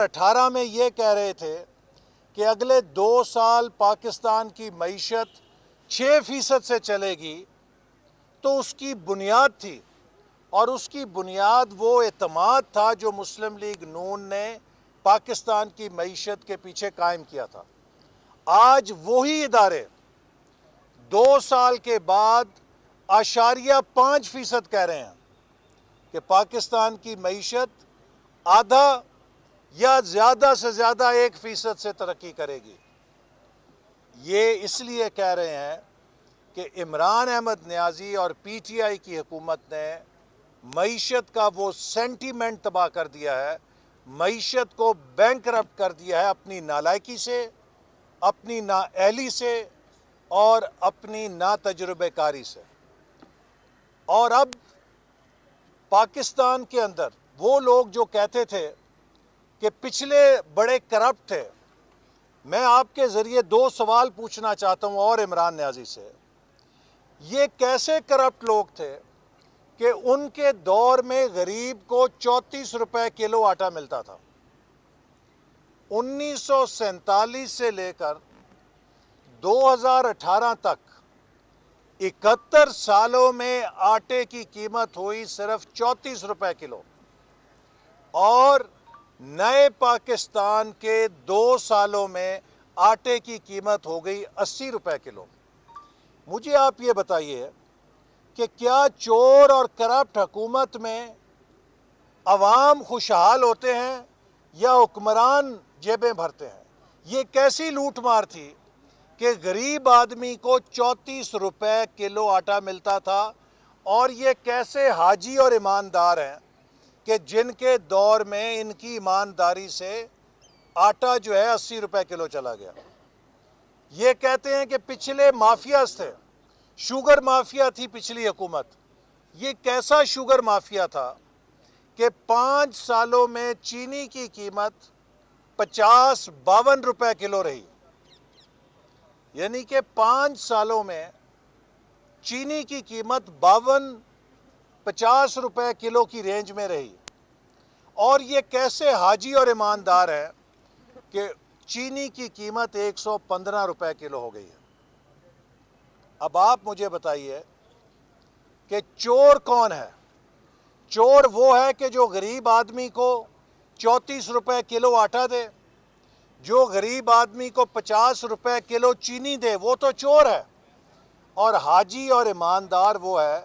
18 میں یہ کہہ رہے تھے کہ اگلے 2 سال پاکستان کی معیشت 6% سے چلے گی، تو اس کی بنیاد تھی، اور اس کی بنیاد وہ اعتماد تھا جو مسلم لیگ نون نے پاکستان کی معیشت کے پیچھے قائم کیا تھا۔ آج وہی ادارے 2 سال کے بعد 0.5% کہہ رہے ہیں کہ پاکستان کی معیشت آدھا یا زیادہ سے زیادہ 1% سے ترقی کرے گی۔ یہ اس لیے کہہ رہے ہیں کہ عمران احمد نیازی اور پی ٹی آئی کی حکومت نے معیشت کا وہ سینٹیمنٹ تباہ کر دیا ہے، معیشت کو بینکرپٹ کر دیا ہے اپنی نالائکی سے، اپنی نااہلی سے اور اپنی ناتجربہ کاری سے۔ اور اب پاکستان کے اندر وہ لوگ جو کہتے تھے کہ پچھلے بڑے کرپٹ تھے، میں آپ کے ذریعے 2 سوال پوچھنا چاہتا ہوں اور عمران نیازی سے۔ یہ کیسے کرپٹ لوگ تھے کہ ان کے دور میں غریب کو 34 روپے کلو آٹا ملتا تھا؟ 1947 سے لے کر 2018 تک 71 سالوں میں آٹے کی قیمت ہوئی صرف 34 روپے کلو، اور نئے پاکستان کے 2 سالوں میں آٹے کی قیمت ہو گئی 80 روپے کلو۔ مجھے آپ یہ بتائیے کہ کیا چور اور کرپٹ حکومت میں عوام خوشحال ہوتے ہیں یا حکمران جیبیں بھرتے ہیں؟ یہ کیسی لوٹ مار تھی کہ غریب آدمی کو 34 روپے کلو آٹا ملتا تھا، اور یہ کیسے حاجی اور ایماندار ہیں کہ جن کے دور میں ان کی ایمانداری سے آٹا جو ہے 80 روپے کلو چلا گیا۔ یہ کہتے ہیں کہ پچھلے مافیاز تھے، شوگر مافیا تھی پچھلی حکومت۔ یہ کیسا شوگر مافیا تھا کہ 5 سالوں میں چینی کی قیمت 52 روپے کلو رہی، یعنی کہ 5 سالوں میں چینی کی قیمت 50 روپے کلو کی رینج میں رہی۔ اور یہ کیسے حاجی اور ایماندار ہیں کہ چینی کی قیمت 115 روپے کلو ہو گئی ہے۔ اب آپ مجھے بتائیے کہ چور کون ہے؟ چور وہ ہے کہ جو غریب آدمی کو 34 روپے کلو آٹا دے، جو غریب آدمی کو 50 روپے کلو چینی دے، وہ تو چور ہے۔ اور حاجی اور ایماندار وہ ہے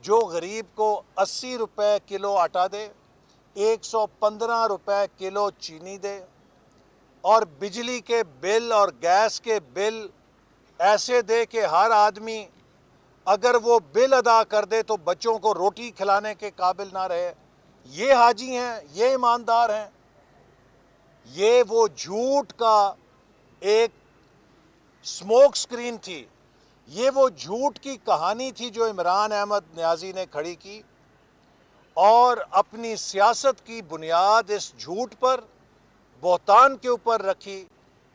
جو غریب کو 80 روپے کلو آٹا دے، 115 روپے کلو چینی دے، اور بجلی کے بل اور گیس کے بل ایسے دے کہ ہر آدمی اگر وہ بل ادا کر دے تو بچوں کو روٹی کھلانے کے قابل نہ رہے۔ یہ حاجی ہیں، یہ ایماندار ہیں؟ یہ وہ جھوٹ کا ایک سموک سکرین تھی، یہ وہ جھوٹ کی کہانی تھی جو عمران احمد نیازی نے کھڑی کی، اور اپنی سیاست کی بنیاد اس جھوٹ پر، بہتان کے اوپر رکھی۔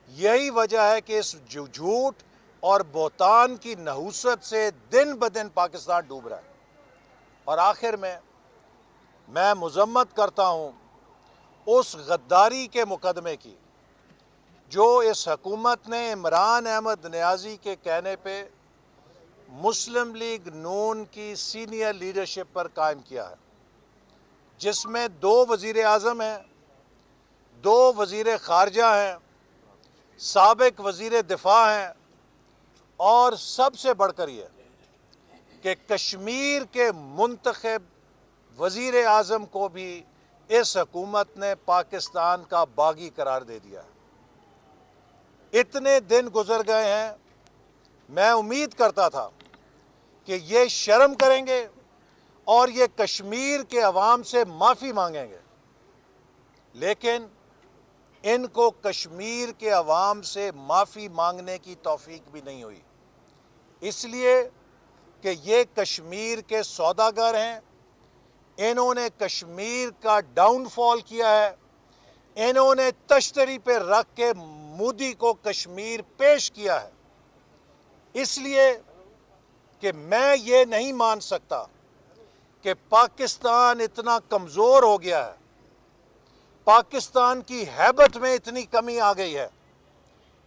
یہی وجہ ہے کہ اس جھوٹ اور بہتان کی نحوست سے دن بدن پاکستان ڈوب رہا ہے۔ اور آخر میں مذمت کرتا ہوں اس غداری کے مقدمے کی جو اس حکومت نے عمران احمد نیازی کے کہنے پہ مسلم لیگ نون کی سینئر لیڈرشپ پر قائم کیا ہے، جس میں 2 وزیر اعظم ہیں، 2 وزیر خارجہ ہیں، سابق وزیر دفاع ہیں، اور سب سے بڑھ کر یہ کہ کشمیر کے منتخب وزیر اعظم کو بھی اس حکومت نے پاکستان کا باغی قرار دے دیا ہے۔ اتنے دن گزر گئے ہیں، میں امید کرتا تھا کہ یہ شرم کریں گے اور یہ کشمیر کے عوام سے معافی مانگیں گے، لیکن ان کو کشمیر کے عوام سے معافی مانگنے کی توفیق بھی نہیں ہوئی، اس لیے کہ یہ کشمیر کے سوداگر ہیں۔ انہوں نے کشمیر کا ڈاؤن فال کیا ہے، انہوں نے تشتری پہ رکھ کے مودی کو کشمیر پیش کیا ہے، اس لیے کہ میں یہ نہیں مان سکتا کہ پاکستان اتنا کمزور ہو گیا ہے، پاکستان کی ہیبت میں اتنی کمی آ گئی ہے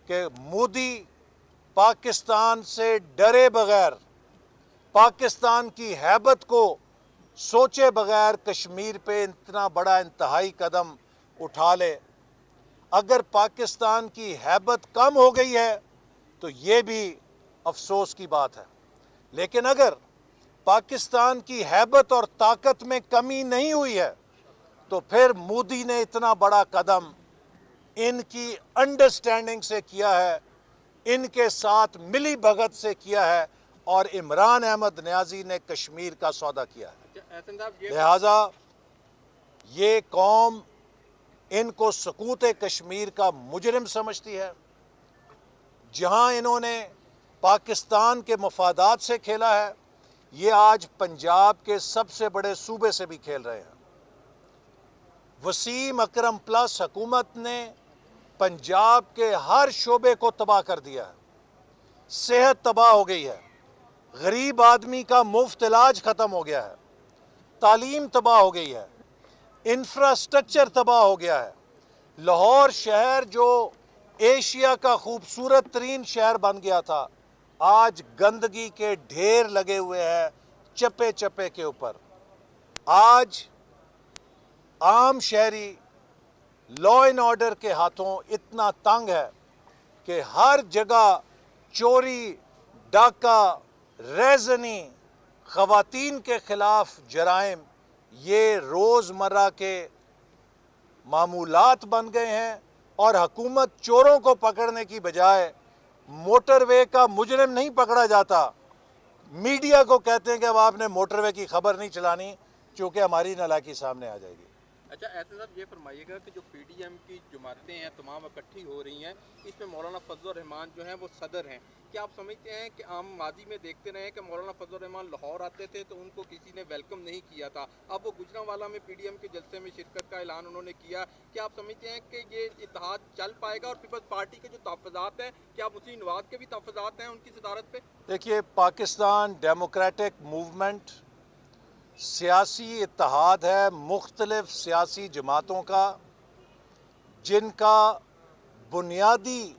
کہ مودی پاکستان سے ڈرے بغیر، پاکستان کی ہیبت کو سوچے بغیر کشمیر پہ اتنا بڑا انتہائی قدم اٹھا لے۔ اگر پاکستان کی ہیبت کم ہو گئی ہے تو یہ بھی افسوس کی بات ہے، لیکن اگر پاکستان کی ہیبت اور طاقت میں کمی نہیں ہوئی ہے تو پھر مودی نے اتنا بڑا قدم ان کی انڈرسٹینڈنگ سے کیا ہے، ان کے ساتھ ملی بھگت سے کیا ہے، اور عمران احمد نیازی نے کشمیر کا سودا کیا ہے۔ لہٰذا یہ قوم ان کو سقوط کشمیر کا مجرم سمجھتی ہے۔ جہاں انہوں نے پاکستان کے مفادات سے کھیلا ہے، یہ آج پنجاب کے سب سے بڑے صوبے سے بھی کھیل رہے ہیں۔ وسیم اکرم پلس حکومت نے پنجاب کے ہر شعبے کو تباہ کر دیا ہے۔ صحت تباہ ہو گئی ہے، غریب آدمی کا مفت علاج ختم ہو گیا ہے، تعلیم تباہ ہو گئی ہے، انفراسٹرکچر تباہ ہو گیا ہے۔ لاہور شہر جو ایشیا کا خوبصورت ترین شہر بن گیا تھا، آج گندگی کے ڈھیر لگے ہوئے ہیں چپے چپے کے اوپر۔ آج عام شہری لا اینڈ آرڈر کے ہاتھوں اتنا تنگ ہے کہ ہر جگہ چوری، ڈاکہ، ریزنی، خواتین کے خلاف جرائم، یہ روزمرہ کے معمولات بن گئے ہیں، اور حکومت چوروں کو پکڑنے کی بجائے موٹر وے کا مجرم نہیں پکڑا جاتا، میڈیا کو کہتے ہیں کہ اب آپ نے موٹر وے کی خبر نہیں چلانی چونکہ ہماری نالاکی سامنے آ جائے گی۔ اچھا احسن صاحب، یہ فرمائیے گا کہ جو پی ڈی ایم کی جماعتیں ہیں تمام اکٹھی ہو رہی ہیں، اس میں مولانا فضل الرحمان جو ہیں وہ صدر ہیں، کیا آپ سمجھتے ہیں کہ عام ماضی میں دیکھتے رہے ہیں کہ مولانا فضل الرحمان لاہور آتے تھے تو ان کو کسی نے ویلکم نہیں کیا تھا، اب وہ گجرانوالہ میں پی ڈی ایم کے جلسے میں شرکت کا اعلان انہوں نے کیا، کیا آپ سمجھتے ہیں کہ یہ اتحاد چل پائے گا؟ اور پیپلز پارٹی کے جو تحفظات ہیں، کیا مسلم نواز کے بھی تحفظات ہیں ان کی صدارت پہ؟ دیکھیے، پاکستان ڈیموکریٹک موومنٹ سیاسی اتحاد ہے مختلف سیاسی جماعتوں کا، جن کا بنیادی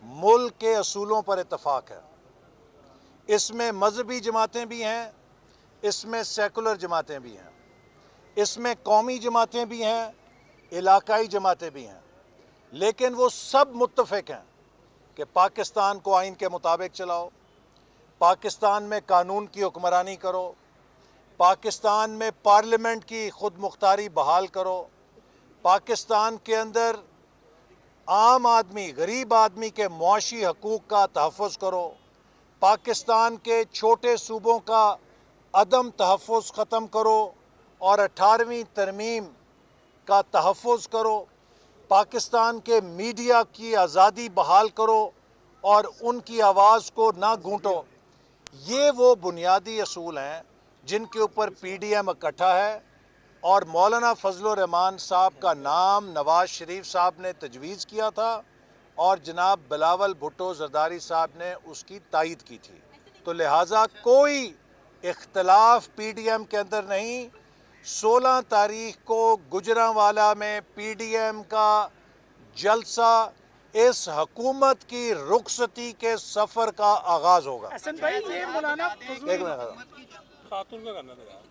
ملک کے اصولوں پر اتفاق ہے۔ اس میں مذہبی جماعتیں بھی ہیں، اس میں سیکولر جماعتیں بھی ہیں، اس میں قومی جماعتیں بھی ہیں، علاقائی جماعتیں بھی ہیں، لیکن وہ سب متفق ہیں کہ پاکستان کو آئین کے مطابق چلاؤ، پاکستان میں قانون کی حکمرانی کرو، پاکستان میں پارلیمنٹ کی خود مختاری بحال کرو، پاکستان کے اندر عام آدمی، غریب آدمی کے معاشی حقوق کا تحفظ کرو، پاکستان کے چھوٹے صوبوں کا عدم تحفظ ختم کرو اور 18ویں ترمیم کا تحفظ کرو، پاکستان کے میڈیا کی آزادی بحال کرو اور ان کی آواز کو نہ گھونٹو۔ یہ وہ بنیادی اصول ہیں جن کے اوپر پی ڈی ایم اکٹھا ہے، اور مولانا فضل الرحمان صاحب کا نام نواز شریف صاحب نے تجویز کیا تھا اور جناب بلاول بھٹو زرداری صاحب نے اس کی تائید کی تھی، تو لہٰذا کوئی اختلاف پی ڈی ایم کے اندر نہیں۔ 16 تاریخ کو گجرانوالہ میں پی ڈی ایم کا جلسہ اس حکومت کی رخصتی کے سفر کا آغاز ہوگا۔ حسن بھائی، یہ مولانا ایک منٹ، خاتون کا کرنا تھا یار۔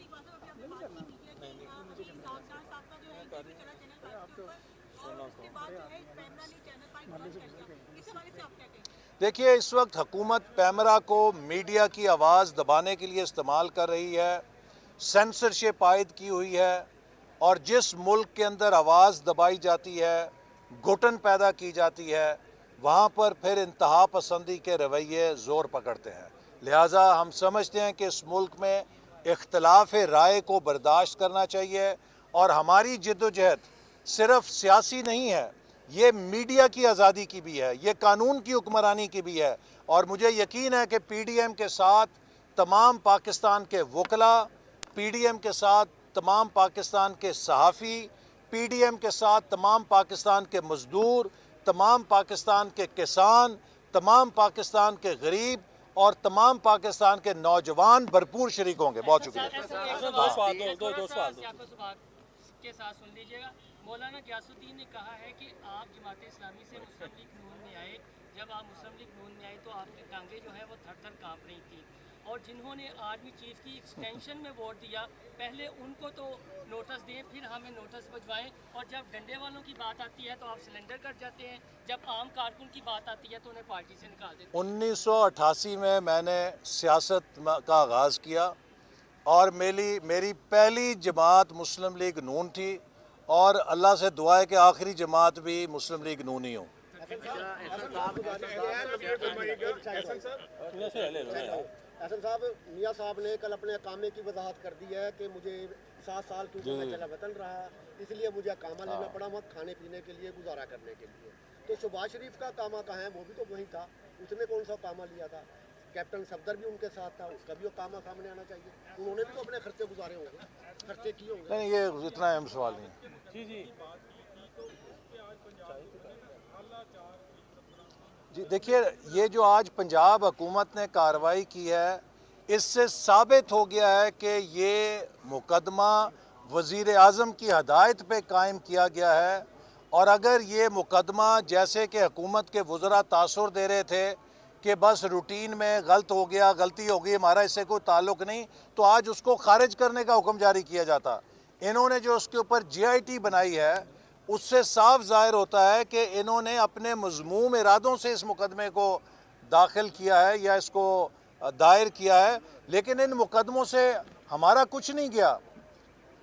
دیکھیے، اس وقت حکومت پیمرا کو میڈیا کی آواز دبانے کے لیے استعمال کر رہی ہے، سینسرشپ عائد کی ہوئی ہے، اور جس ملک کے اندر آواز دبائی جاتی ہے، گھٹن پیدا کی جاتی ہے، وہاں پر پھر انتہا پسندی کے رویے زور پکڑتے ہیں۔ لہٰذا ہم سمجھتے ہیں کہ اس ملک میں اختلاف رائے کو برداشت کرنا چاہیے، اور ہماری جد و جہد صرف سیاسی نہیں ہے، یہ میڈیا کی آزادی کی بھی ہے، یہ قانون کی حکمرانی کی بھی ہے، اور مجھے یقین ہے کہ پی ڈی ایم کے ساتھ تمام پاکستان کے وکلاء، پی ڈی ایم کے ساتھ تمام پاکستان کے صحافی، پی ڈی ایم کے ساتھ تمام پاکستان کے مزدور، تمام پاکستان کے کسان، تمام پاکستان کے غریب اور تمام پاکستان کے نوجوان بھرپور شریک ہوں گے۔ بہت شکریہ۔ دو سوال دو کے ساتھ سن لیجیے گا۔ مولانا غیاث الدین نے کہا ہے کہ آپ جماعت اسلامی سے مسلم لیگ نون میں آئے، جب آپ مسلم لیگ نون میں آئے تو آپ کی ٹانگیں جو ہیں وہ تھر تھر کانپ رہی تھیں، اور جنہوں نے آرمی چیف کی ایکسٹینشن میں ووٹ دیا پہلے ان کو تو نوٹس دیں، پھر ہمیں نوٹس بھجوائیں، اور جب ڈنڈے والوں کی بات آتی ہے تو آپ سلنڈر کر جاتے ہیں، جب عام کارکن کی بات آتی ہے تو انہیں پارٹی سے نکال دیتے ہیں۔ 1988 میں نے سیاست کا آغاز کیا اور میری پہلی جماعت مسلم لیگ نون تھی، اور اللہ سے دعا ہے کہ آخری جماعت بھی مسلم لیگ نون ہی ہوں۔ احسن صاحب، میاں صاحب نے کل اپنے اقامے کی وضاحت کر دی ہے کہ مجھے 7 سال کیونکہ میں چلا وطن رہا، اس لیے مجھے اقامہ لینا پڑا وقت کھانے پینے کے لیے، گزارا کرنے کے لیے۔ تو شہباز شریف کا اقامہ کہاں ہے؟ وہ بھی تو وہیں تھا، اس نے کون سا اقامہ لیا تھا؟ کیپٹن صفدر بھی ان کے ساتھ تھا، اس کا بھی اقامہ سامنے آنا چاہیے، انہوں نے بھی تو اپنے خرچے گزارے ہوں گے، خرچے کیے ہوں گے۔ نہیں، یہ اتنا اہم سوال نہیں۔ جی دیکھیے، یہ جو آج پنجاب حکومت نے کارروائی کی ہے، اس سے ثابت ہو گیا ہے کہ یہ مقدمہ وزیر اعظم کی ہدایت پہ قائم کیا گیا ہے، اور اگر یہ مقدمہ جیسے کہ حکومت کے وزراء تاثر دے رہے تھے کہ بس روٹین میں غلطی ہو گئی، ہمارا اس سے کوئی تعلق نہیں، تو آج اس کو خارج کرنے کا حکم جاری کیا جاتا۔ انہوں نے جو اس کے اوپر جی آئی ٹی بنائی ہے، اس سے صاف ظاہر ہوتا ہے کہ انہوں نے اپنے مذموم ارادوں سے اس مقدمے کو داخل کیا ہے یا اس کو دائر کیا ہے، لیکن ان مقدموں سے ہمارا کچھ نہیں گیا،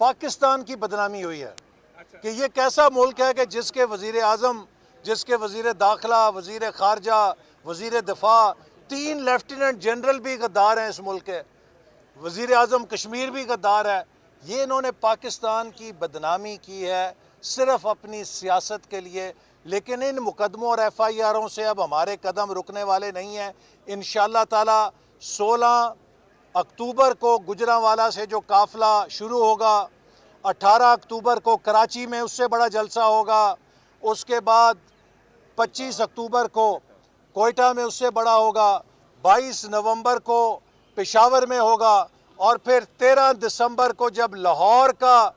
پاکستان کی بدنامی ہوئی ہے کہ یہ کیسا ملک ہے کہ جس کے وزیر اعظم، جس کے وزیر داخلہ، وزیر خارجہ، وزیر دفاع، 3 لیفٹیننٹ جنرل بھی غدار ہیں اس ملک کے، وزیر اعظم کشمیر بھی غدار ہے۔ یہ انہوں نے پاکستان کی بدنامی کی ہے صرف اپنی سیاست کے لیے، لیکن ان مقدموں اور ایف آئی آروں سے اب ہمارے قدم رکنے والے نہیں ہیں۔ انشاءاللہ تعالی 16 اکتوبر کو گجرانوالہ سے جو قافلہ شروع ہوگا، 18 اکتوبر کو کراچی میں اس سے بڑا جلسہ ہوگا، اس کے بعد 25 اکتوبر کو کوئٹہ میں اس سے بڑا ہوگا، 22 نومبر کو پشاور میں ہوگا، اور پھر 13 دسمبر کو جب لاہور کا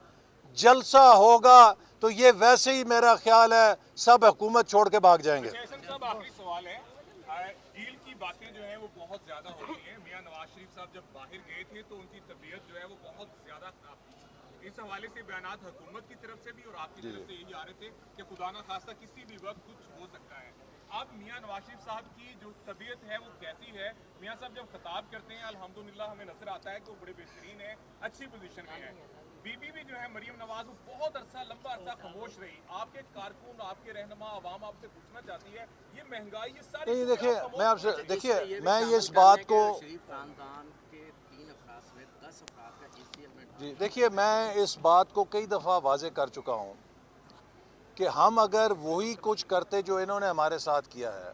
جلسہ ہوگا تو یہ ویسے ہی میرا خیال ہے سب حکومت چھوڑ کے بھاگ جائیں گے۔ احسن صاحب، آخری سوال ہے، ڈیل کی باتیں جو ہیں وہ بہت زیادہ ہو رہی ہیں۔ میاں نواز شریف صاحب جب باہر گئے تھے تو ان کی طبیعت جو ہے وہ بہت زیادہ خراب تھی، اس حوالے سے بیانات حکومت کی طرف سے بھی اور آپ کی طرف سے یہی آ رہے تھے کہ خدا نہ خواستہ کسی بھی وقت کچھ ہو سکتا ہے۔ اب میاں نواز شریف صاحب کی جو طبیعت ہے وہ کیسی ہے؟ میاں صاحب جب خطاب کرتے ہیں الحمدللہ ہمیں نظر آتا ہے کہ وہ بڑے بہترین ہیں، اچھی پوزیشن میں ہیں۔ بی بی بھی جو ہے مریم نواز، وہ بہت لمبا عرصہ خاموش رہی۔ آپ کے کارکن، آپ کے رہنما، عوام آپ سے پوچھنا چاہتی ہے یہ مہنگائی، یہ ساری نہیں، چیزیں دیکھیے آپ خاموش میں آپ سے کیوں ہیں؟ دیکھیے میں یہ اس بات کو شریف خاندان کے 3 افراد سمیت 10 افراد کا JCL میں جی دیکھیے میں اس بات کو کئی دفعہ واضح کر چکا ہوں کہ ہم اگر وہی کچھ کرتے جو انہوں نے ہمارے ساتھ کیا ہے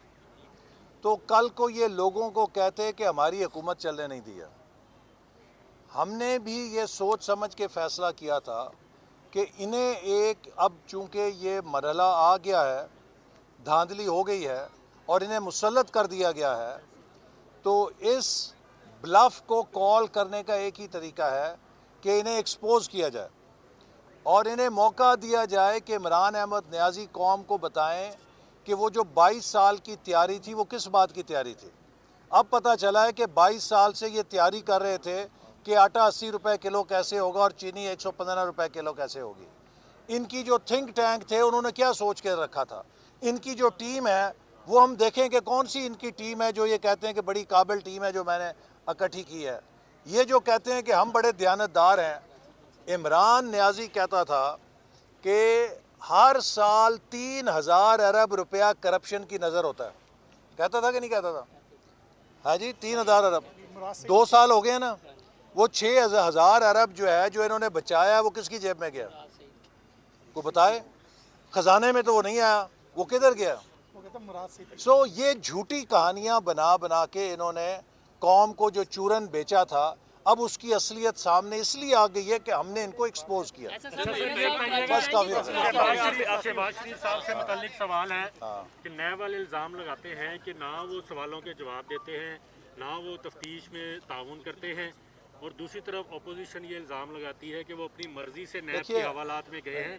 تو کل کو یہ لوگوں کو کہتے کہ ہماری حکومت چلنے نہیں دیا۔ ہم نے بھی یہ سوچ سمجھ کے فیصلہ کیا تھا کہ انہیں اب چونکہ یہ مرحلہ آ گیا ہے، دھاندلی ہو گئی ہے اور انہیں مسلط کر دیا گیا ہے، تو اس بلف کو کال کرنے کا ایک ہی طریقہ ہے کہ انہیں ایکسپوز کیا جائے اور انہیں موقع دیا جائے کہ عمران احمد نیازی قوم کو بتائیں کہ وہ جو 22 سال کی تیاری تھی وہ کس بات کی تیاری تھی۔ اب پتہ چلا ہے کہ 22 سال سے یہ تیاری کر رہے تھے کہ آٹا 80 روپے کلو کیسے ہوگا اور چینی 115 روپے کلو کیسے ہوگی۔ ان کی جو تھنک ٹینک تھے انہوں نے کیا سوچ کے رکھا تھا۔ ان کی جو ٹیم ہے وہ ہم دیکھیں کہ کون سی ان کی ٹیم ہے جو یہ کہتے ہیں کہ بڑی قابل ٹیم ہے جو میں نے اکٹھی کی ہے۔ یہ جو کہتے ہیں کہ ہم بڑے دیانتدار ہیں، عمران نیازی کہتا تھا کہ ہر سال 3000 ارب روپیہ کرپشن کی نظر ہوتا ہے۔ کہتا تھا کہ نہیں کہتا تھا؟ ہاں جی، 3000 ارب 2 سال ہو گئے نا، وہ 6000 ارب جو ہے جو انہوں نے بچایا ہے وہ کس کی جیب میں گیا؟ کو بتائے؟ خزانے میں تو وہ نہیں آیا، وہ کدھر گیا؟ سو یہ جھوٹی کہانیاں بنا بنا کے انہوں نے قوم کو جو چورن بیچا تھا، اب اس کی اصلیت سامنے اس لیے آ گئی ہے کہ ہم نے ان کو ایکسپوز کیا۔ بس کافی ہے۔ شہباز شریف صاحب سے متعلق سوال ہے کہ نیب والے الزام لگاتے ہیں کہ نہ وہ سوالوں کے جواب دیتے ہیں، نہ وہ تفتیش میں تعاون کرتے ہیں، اور دوسری طرف اپوزیشن یہ الزام لگاتی ہے کہ وہ اپنی مرضی سے نیب کے حوالات میں گئے ہیں